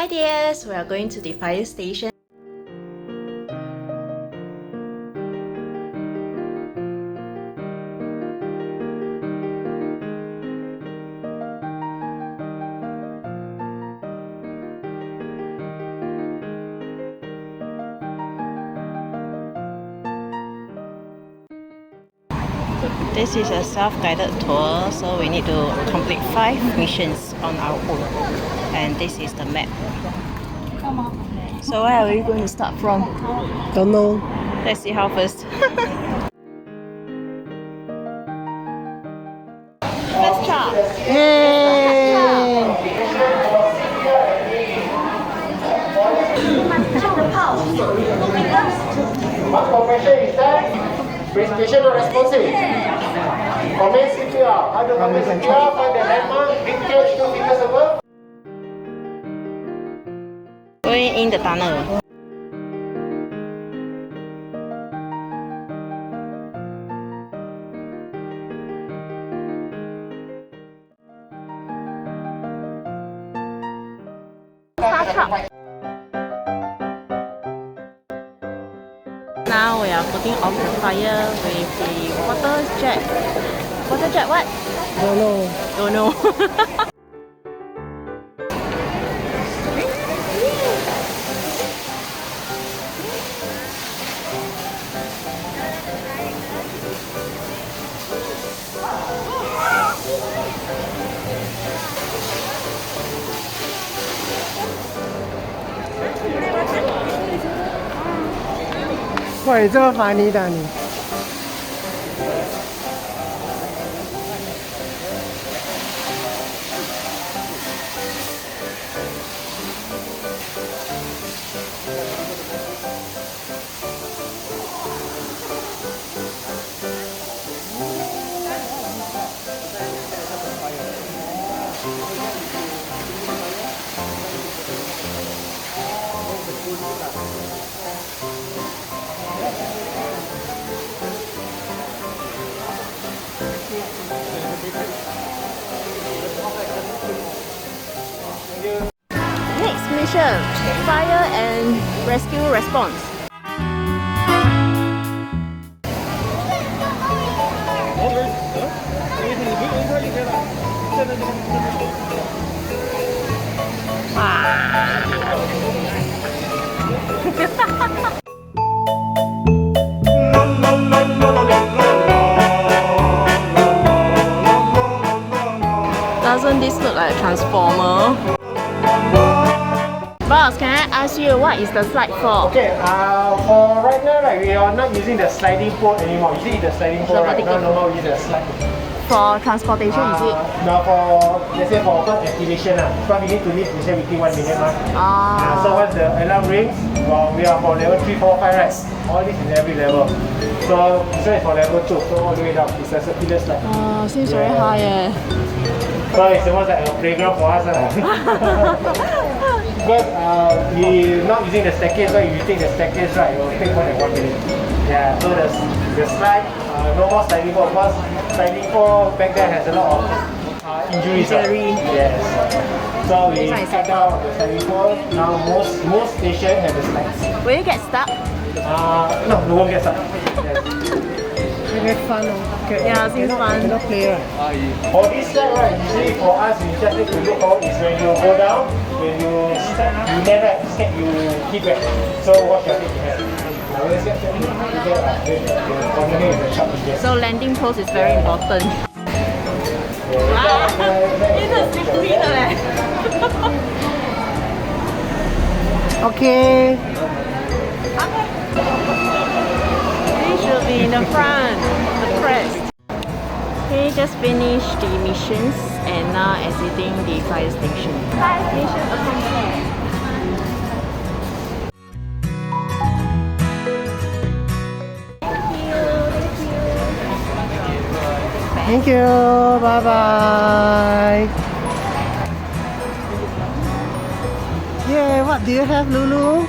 Hi dears, we are going to the fire station. This is a self-guided tour, so we need to complete 5 missions on our own. And this is the map. So where are we going to start from? Don't know. Let's see how first. Let's try. Yay! What compression is that? Presentation not responsive. Comment CPR. How to comment CPR? Find the landmark. Big catch 2 fingers above. Going in the tunnel. Now we are putting off the fire with the water jet. Water jet what? Don't know. Don't know. Why 你这么funny的你？Next mission, fire and rescue response. Doesn't this look like a transformer? Boss, can I ask you what is the slide for? Okay, for right now, right, we are not using the sliding pole anymore. You see the sliding pole, right? No, we use the slide. For transportation, is it? No, let's say for first activation, because we need to leave within 1 minute. So once the alarm rings, we are for level 3, 4, 5, right? All this is every level. So this one is for level 2, so all the way down. It's a circular slide. Oh, seems very high eh. So it's almost like a playground for us. Because we're not using the staircase, right? If you take the staircase, right, it will take more than 1 minute. Yeah, so the slide, no more sliding pole, because sliding pole back there has a lot of injuries. Yes. So we cut down the sliding pole. Now most stations have the slides. Will you get stuck? No, we won't get stuck. Yes. Very fun. Okay. Yeah, seems fun. Cannot play, right? For this slide, right, usually for us, we just need to look for is when you go down, when you step, you land right, step, you hit back. So watch your head. So landing pose is very important. Okay. We should be in the front, the crest. Okay, just finished the missions and now exiting the fire station. Fire station accomplished. Thank you. Bye bye. Yeah, what do you have, Lulu?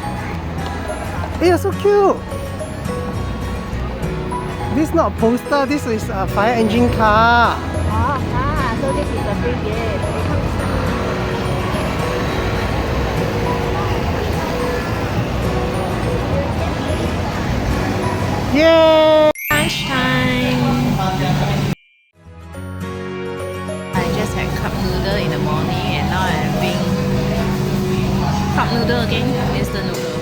You're so cute. This is not a poster, this is a fire engine car. So this is a free gift. Yay! Lunchtime. I just had cup noodle in the morning and now I'm having cup noodle again, instant noodle.